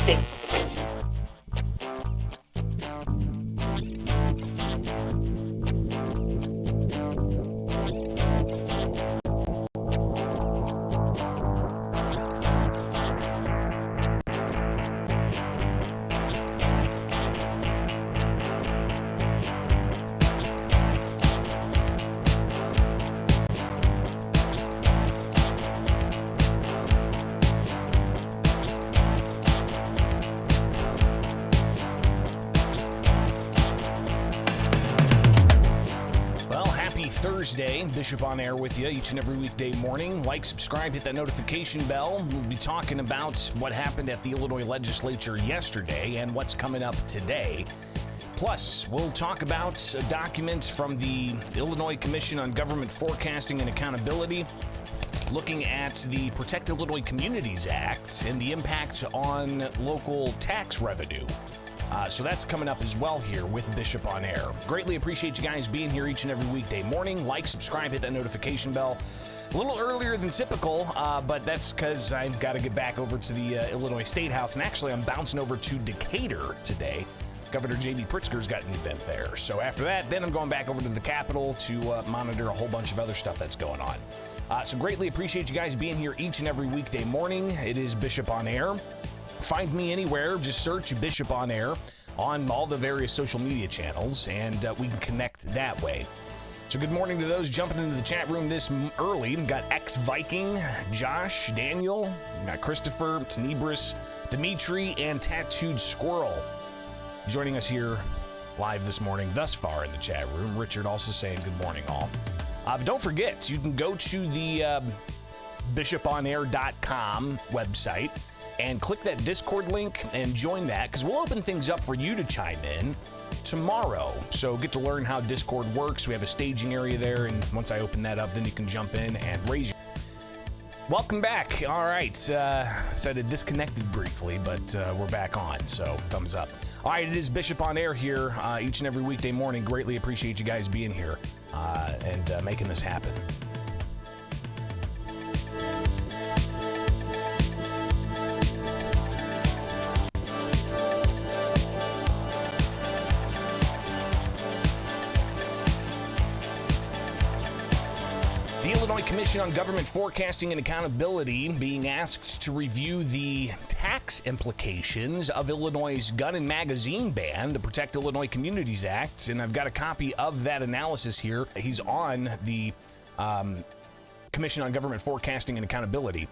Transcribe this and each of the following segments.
weekday. Thursday, Bishop on air with you each and every weekday morning. Like, subscribe, hit that notification bell. We'll be talking about what happened at the Illinois legislature yesterday and what's coming up today. Plus, we'll talk about documents from the Illinois Commission on Government Forecasting and Accountability, looking at the Protect Illinois Communities Act and the impact on local tax revenue. So that's coming up as well here with Bishop on Air. Greatly appreciate you guys being here each and every weekday morning. Like, subscribe, hit that notification bell. A little earlier than typical, but that's because I've got to get back over to the Illinois State House. And actually, I'm bouncing over to Decatur today. Governor J.B. Pritzker's got an event there. So after that, then I'm going back over to the Capitol to monitor a whole bunch of other stuff that's going on. So greatly appreciate you guys being here each and every weekday morning. It is Bishop on Air. Find me anywhere. Just search Bishop on Air on all the various social media channels, and we can connect that way. So good morning to those jumping into the chat room this early. We've got Ex-Viking, Josh, Daniel, we've got Christopher, Tenebris, Dimitri, and Tattooed Squirrel joining us here live this morning thus far in the chat room. Richard also saying good morning all. But don't forget, you can go to the bishoponair.com website and click that Discord link and join that, because we'll open things up for you to chime in tomorrow. So get to learn how Discord works. We have a staging area there, and once I open that up, then you can jump in and raise your... Welcome back. All right. Said it disconnected briefly, but we're back on, so thumbs up. All right, it is Bishop on Air here each and every weekday morning. Greatly appreciate you guys being here and making this happen. The Illinois Commission on Government Forecasting and Accountability being asked to review the tax implications of Illinois' gun and magazine ban, the Protect Illinois Communities Act, and I've got a copy of that analysis here. He's on the Commission on Government Forecasting and Accountability,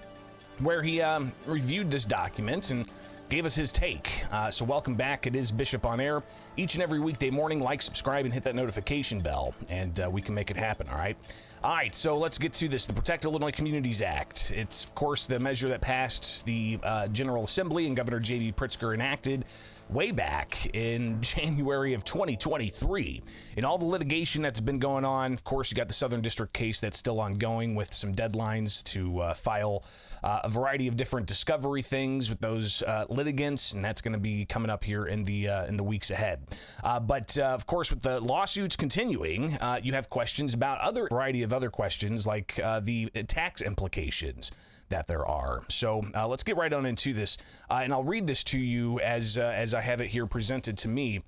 where he reviewed this document and gave us his take. So welcome back. It is Bishop on Air each and every weekday morning. Like, subscribe, and hit that notification bell, and we can make it happen, all right? All right, so let's get to this. The Protect Illinois Communities Act. It's, of course, the measure that passed the General Assembly and Governor J.B. Pritzker enacted way back in January of 2023. In all the litigation that's been going on, of course, you got the Southern District case that's still ongoing with some deadlines to file a variety of different discovery things with those litigants, and that's going to be coming up here in the weeks ahead. But of course, with the lawsuits continuing, you have questions about other variety of other questions like the tax implications that there are. So let's get right on into this, and I'll read this to you as I have it here presented to me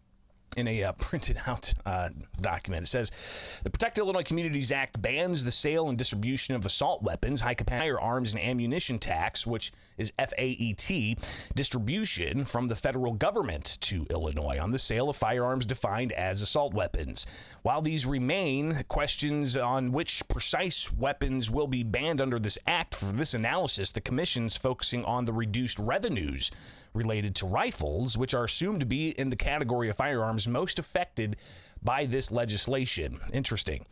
in a printed out document. It says, the Protect Illinois Communities Act bans the sale and distribution of assault weapons, high-capacity firearms, and ammunition tax, which is FAET, distribution from the federal government to Illinois on the sale of firearms defined as assault weapons. While these remain questions on which precise weapons will be banned under this act, for this analysis, the commission's focusing on the reduced revenues related to rifles, which are assumed to be in the category of firearms most affected by this legislation. Interesting.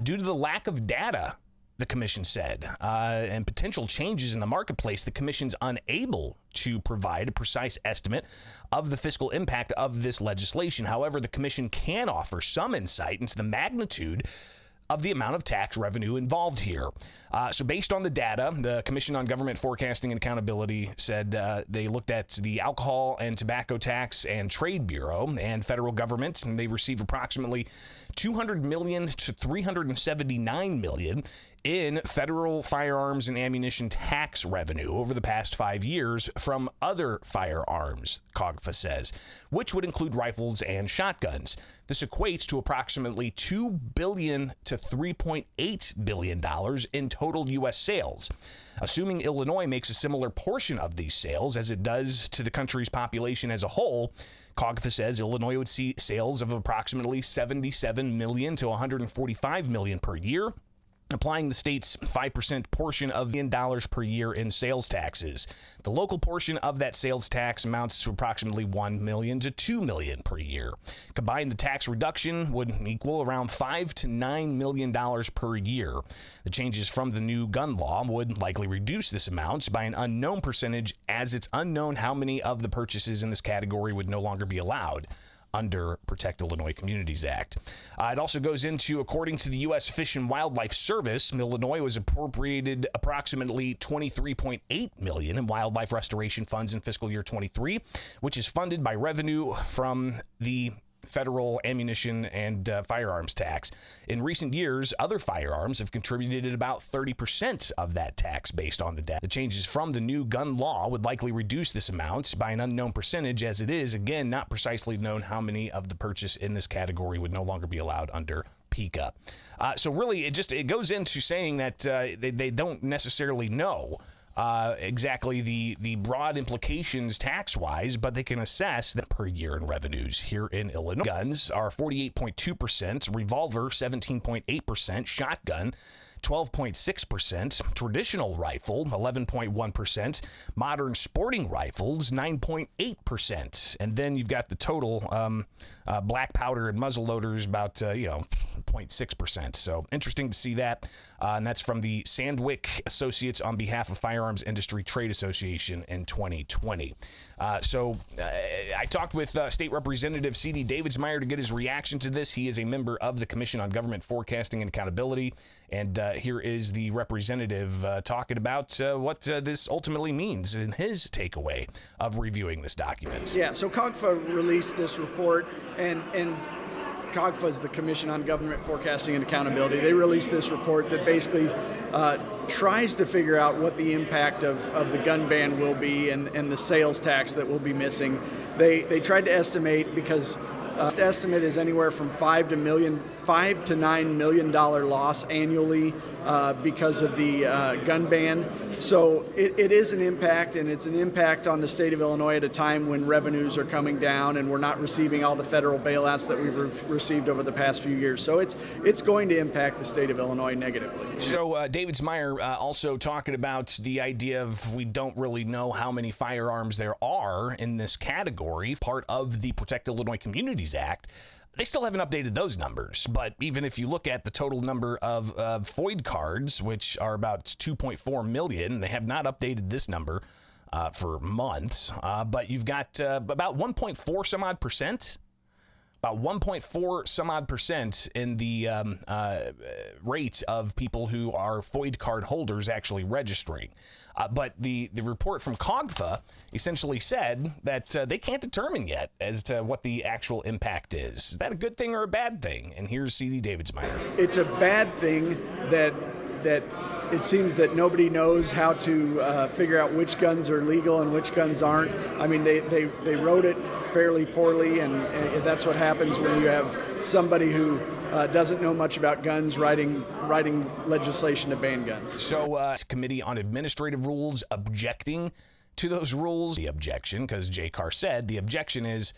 Due to the lack of data, the commission said, and potential changes in the marketplace, the commission's unable to provide a precise estimate of the fiscal impact of this legislation. However, the commission can offer some insight into the magnitude of the amount of tax revenue involved here. So based on the data, the Commission on Government Forecasting and Accountability said they looked at the Alcohol and Tobacco Tax and Trade Bureau and federal government, and they receive approximately $200 million to $379 million in federal firearms and ammunition tax revenue over the past 5 years from other firearms, Kogfa says, which would include rifles and shotguns. This equates to approximately $2 billion to $3.8 billion in total U.S. sales. Assuming Illinois makes a similar portion of these sales as it does to the country's population as a whole, Kogfa says Illinois would see sales of approximately $77 million to $145 million per year, applying the state's 5% portion of $1 million per year in sales taxes. The local portion of that sales tax amounts to approximately $1 million to $2 million per year. Combined, the tax reduction would equal around $5 to $9 million per year. The changes from the new gun law would likely reduce this amount by an unknown percentage, as it's unknown how many of the purchases in this category would no longer be allowed under Protect Illinois Communities Act. It also goes into, according to the U.S. Fish and Wildlife Service, Illinois was appropriated approximately $23.8 million in wildlife restoration funds in fiscal year 23, which is funded by revenue from the federal ammunition and firearms tax. In recent years, other firearms have contributed about 30% of that tax based on the data. The changes from the new gun law would likely reduce this amount by an unknown percentage, as it is, again, not precisely known how many of the purchase in this category would no longer be allowed under PICA. So really, it goes into saying that they don't necessarily know exactly the broad implications tax-wise, but they can assess that per year in revenues here in Illinois. Guns are 48.2%, revolver 17.8%, shotgun 12.6%, traditional rifle 11.1%, modern sporting rifles 9.8%, and then you've got the total black powder and muzzle loaders about 0.6%. So interesting to see that, and that's from the Sandwick Associates on behalf of Firearms Industry Trade Association in 2020. So I talked with State Representative C.D. Davidsmeyer to get his reaction to this. He is a member of the Commission on Government Forecasting and Accountability, and here is the representative talking about what this ultimately means in his takeaway of reviewing this document. Yeah, so COGFA released this report, and COGFA is the Commission on Government Forecasting and Accountability. They released this report that basically tries to figure out what the impact of the gun ban will be and the sales tax that will be missing. They tried to estimate, because the estimate is anywhere from $5 to $9 million loss annually because of the gun ban. So it is an impact, and it's an impact on the state of Illinois at a time when revenues are coming down and we're not receiving all the federal bailouts that we've received over the past few years. So it's going to impact the state of Illinois negatively. So Davidsmeyer also talking about the idea of we don't really know how many firearms there are in this category, part of the Protect Illinois Communities Act. They still haven't updated those numbers, but even if you look at the total number of FOID cards, which are about 2.4 million, they have not updated this number for months, but you've got about 1.4 some odd percent. About 1.4 some odd percent in the rate of people who are FOID card holders actually registering. But the report from COGFA essentially said that they can't determine yet as to what the actual impact is. Is that a good thing or a bad thing? And here's C.D. Davidsmeyer. It's a bad thing that it seems that nobody knows how to figure out which guns are legal and which guns aren't. I mean, they wrote it fairly poorly, and that's what happens when you have somebody who doesn't know much about guns writing legislation to ban guns. So Committee on Administrative Rules objecting to those rules. The objection, because Jay Carr said the objection is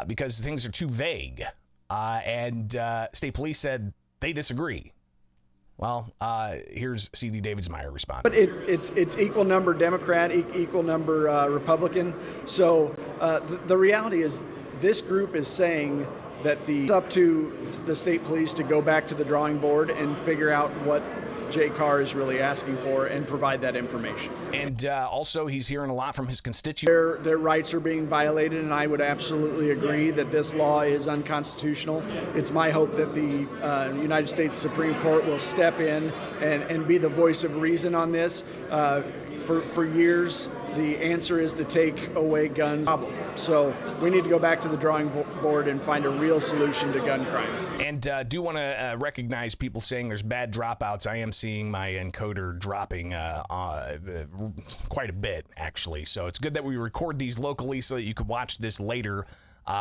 because things are too vague, and State Police said they disagree. Well, here's C.D. Davidsmeyer responding. But it's equal number Democrat, equal number Republican. So the reality is this group is saying that it's up to the state police to go back to the drawing board and figure out what Jay Carr is really asking for and provide that information. And also, he's hearing a lot from his constituents. Their rights are being violated, and I would absolutely agree that this law is unconstitutional. It's my hope that the United States Supreme Court will step in and be the voice of reason on this. For years, the answer is to take away guns. So we need to go back to the drawing board and find a real solution to gun crime. And do want to recognize people saying there's bad dropouts. I am seeing my encoder dropping quite a bit, actually. So it's good that we record these locally so that you can watch this later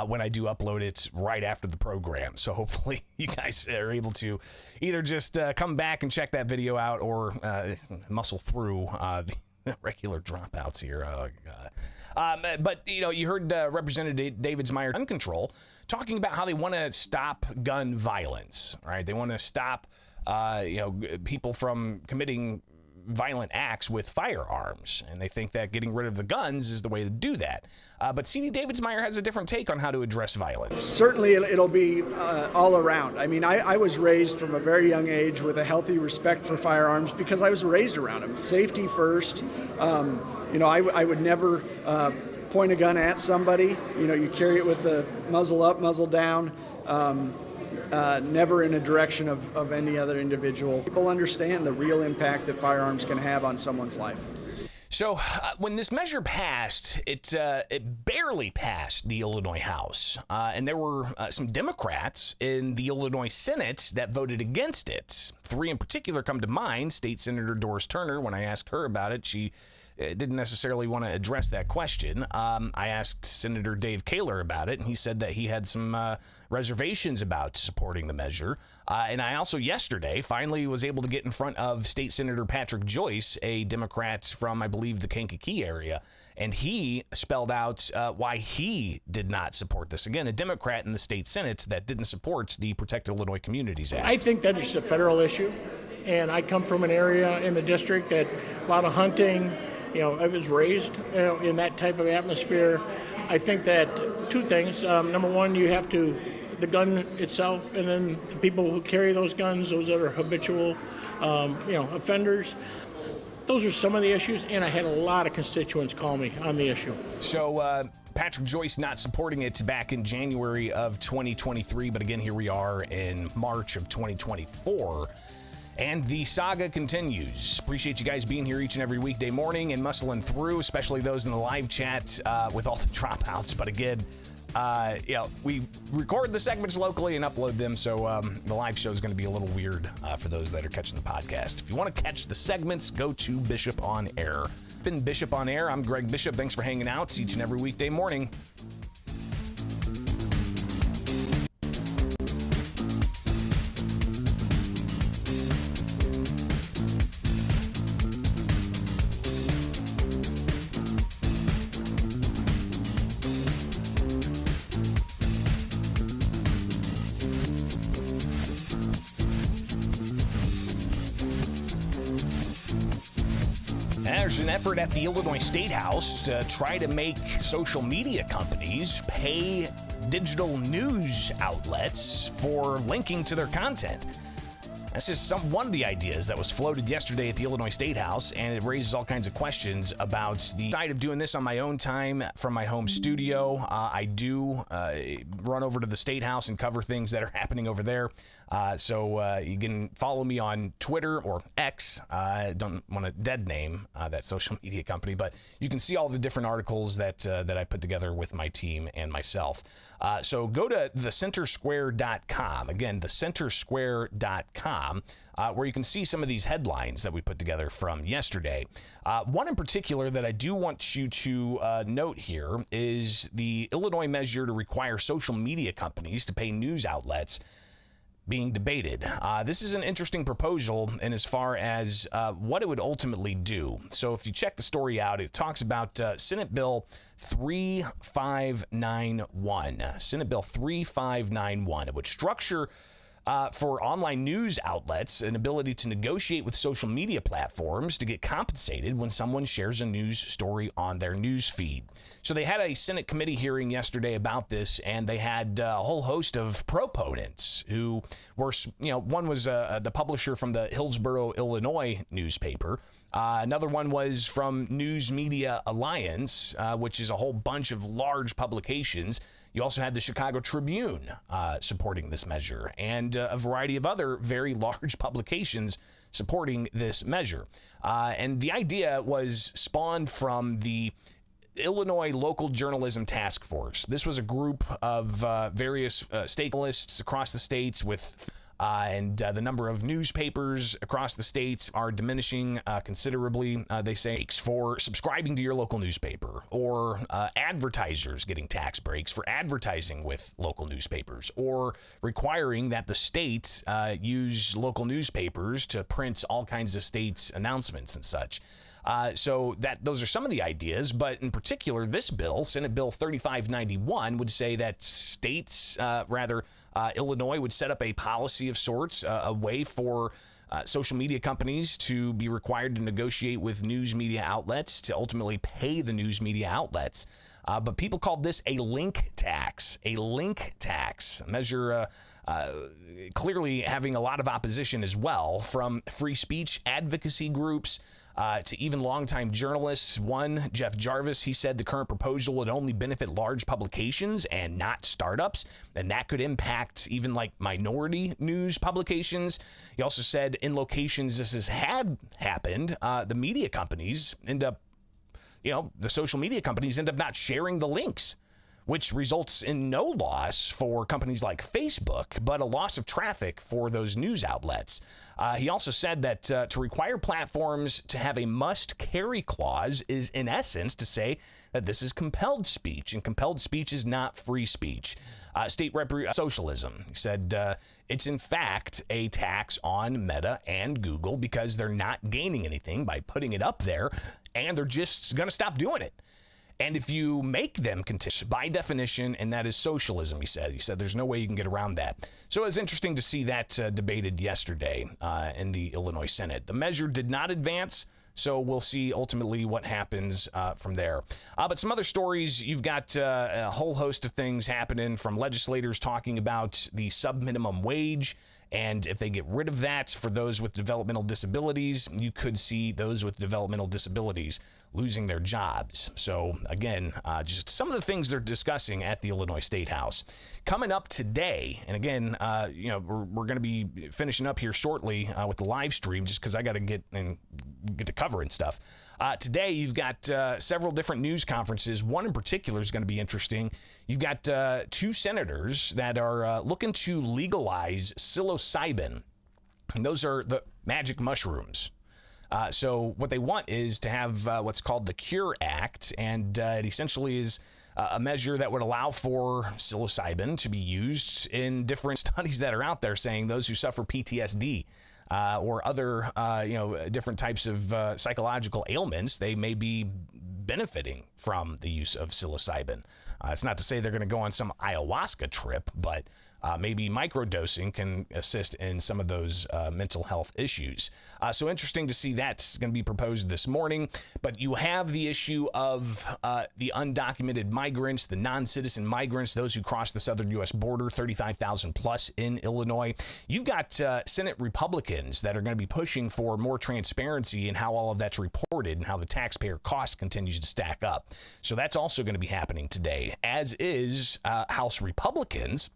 when I do upload it right after the program. So hopefully you guys are able to either just come back and check that video out or muscle through the regular dropouts here. Oh, God. But, you heard Representative Davidsmeyer, gun control, talking about how they want to stop gun violence, right? They want to stop, people from committing violent acts with firearms, and they think that getting rid of the guns is the way to do that. But C.D. Davidsmeyer has a different take on how to address violence. Certainly it'll be all around. I mean, I was raised from a very young age with a healthy respect for firearms because I was raised around them. Safety first. I would never point a gun at somebody. You carry it with the muzzle up, muzzle down. Never in a direction of any other individual. People understand the real impact that firearms can have on someone's life. So when this measure passed, it barely passed the Illinois House. And there were some Democrats in the Illinois Senate that voted against it. 3 in particular come to mind. State Senator Doris Turner, when I asked her about it, she didn't necessarily want to address that question. I asked Senator Dave Kaler about it, and he said that he had some reservations about supporting the measure. And I also yesterday finally was able to get in front of State Senator Patrick Joyce, a Democrat from, I believe, the Kankakee area, and he spelled out why he did not support this. Again, a Democrat in the state Senate that didn't support the Protect Illinois Communities Act. I think that it's a federal issue, and I come from an area in the district that a lot of hunting. I was raised in that type of atmosphere. I think that 2 things. Number one, you have to, the gun itself, and then the people who carry those guns, those that are habitual, offenders. Those are some of the issues, and I had a lot of constituents call me on the issue. So Patrick Joyce not supporting it back in January of 2023, but again, here we are in March of 2024. And the saga continues. Appreciate you guys being here each and every weekday morning and muscling through, especially those in the live chat with all the dropouts. But again, we record the segments locally and upload them, so the live show is going to be a little weird for those that are catching the podcast. If you want to catch the segments, go to Bishop on Air. Been Bishop on Air. I'm Greg Bishop. Thanks for hanging out each and every weekday morning. There's an effort at the Illinois State House to try to make social media companies pay digital news outlets for linking to their content. That's just one of the ideas that was floated yesterday at the Illinois State House, and it raises all kinds of questions about the side of doing this on my own time from my home studio. I do run over to the State House and cover things that are happening over there. So you can follow me on Twitter or X. I don't want to dead name that social media company, but you can see all the different articles that I put together with my team and myself. So go to thecentersquare.com. Again, thecentersquare.com, where you can see some of these headlines that we put together from yesterday. One in particular that I do want you to note here is the Illinois measure to require social media companies to pay news outlets being debated. This is an interesting proposal in as far as what it would ultimately do. So if you check the story out, it talks about Senate Bill 3591. Senate Bill 3591. It would structure for online news outlets an ability to negotiate with social media platforms to get compensated when someone shares a news story on their news feed. So they had a Senate committee hearing yesterday about this, and they had a whole host of proponents who were, one was the publisher from the Hillsborough, Illinois newspaper, Another one was from News Media Alliance, which is a whole bunch of large publications. You also had the Chicago Tribune supporting this measure, and a variety of other very large publications supporting this measure. And the idea was spawned from the Illinois Local Journalism Task Force. This was a group of various stakeholders across the states with and the number of newspapers across the states are diminishing considerably, they say, for subscribing to your local newspaper, or advertisers getting tax breaks for advertising with local newspapers, or requiring that the states use local newspapers to print all kinds of states' announcements and such. So those are some of the ideas, but in particular, this bill, Senate Bill 3591, would say that states, Illinois would set up a policy of sorts, a way for social media companies to be required to negotiate with news media outlets to ultimately pay the news media outlets. But people called this a link tax, a measure clearly having a lot of opposition as well from free speech advocacy groups to even longtime journalists. One, Jeff Jarvis, he said the current proposal would only benefit large publications and not startups, and that could impact even like minority news publications. He also said in locations this has happened, the media companies end up, the social media companies end up not sharing the links, which results in no loss for companies like Facebook, but a loss of traffic for those news outlets. He also said that to require platforms to have a must-carry clause is, in essence, to say that this is compelled speech, and compelled speech is not free speech. State Rep Socialism said it's, in fact, a tax on Meta and Google because they're not gaining anything by putting it up there, and they're just going to stop doing it. And if you make them continue, by definition, and that is socialism, he said. He said there's no way you can get around that. So it was interesting to see that debated yesterday in the Illinois Senate. The measure did not advance, so we'll see ultimately what happens from there. But some other stories, you've got a whole host of things happening, from legislators talking about the sub-minimum wage, and if they get rid of that for those with developmental disabilities, you could see those with developmental disabilities losing their jobs. So again, just some of the things they're discussing at the Illinois State House. Coming up today, and again, we're going to be finishing up here shortly with the live stream, just because I got to get to covering stuff. Today, you've got several different news conferences. One in particular is going to be interesting. You've got two senators that are looking to legalize psilocybin. And those are the magic mushrooms. So what they want is to have what's called the Cure Act, and it essentially is a measure that would allow for psilocybin to be used in different studies that are out there, saying those who suffer PTSD or other, different types of psychological ailments, they may be benefiting from the use of psilocybin. It's not to say they're going to go on some ayahuasca trip, but maybe microdosing can assist in some of those mental health issues. So interesting to see that's going to be proposed this morning. But you have the issue of the undocumented migrants, the non-citizen migrants, those who cross the southern U.S. border, 35,000 plus in Illinois. You've got Senate Republicans that are going to be pushing for more transparency in how all of that's reported and how the taxpayer cost continues to stack up. So that's also going to be happening today, as is House Republicans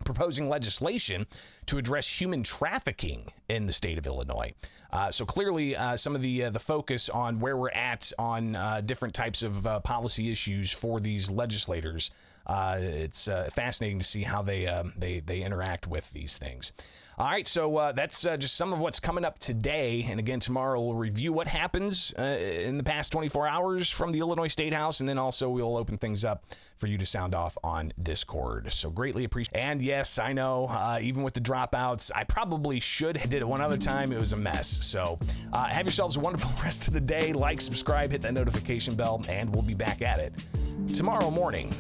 proposing legislation to address human trafficking in the state of Illinois. So clearly, some of the focus on where we're at on different types of policy issues for these legislators. It's fascinating to see how they interact with these things. All right, so that's just some of what's coming up today. And again, tomorrow we'll review what happens in the past 24 hours from the Illinois State House. And then also we'll open things up for you to sound off on Discord. So greatly appreciate. And yes, I know, even with the dropouts, I probably should have did it one other time. It was a mess. So have yourselves a wonderful rest of the day. Like, subscribe, hit that notification bell, and we'll be back at it tomorrow morning.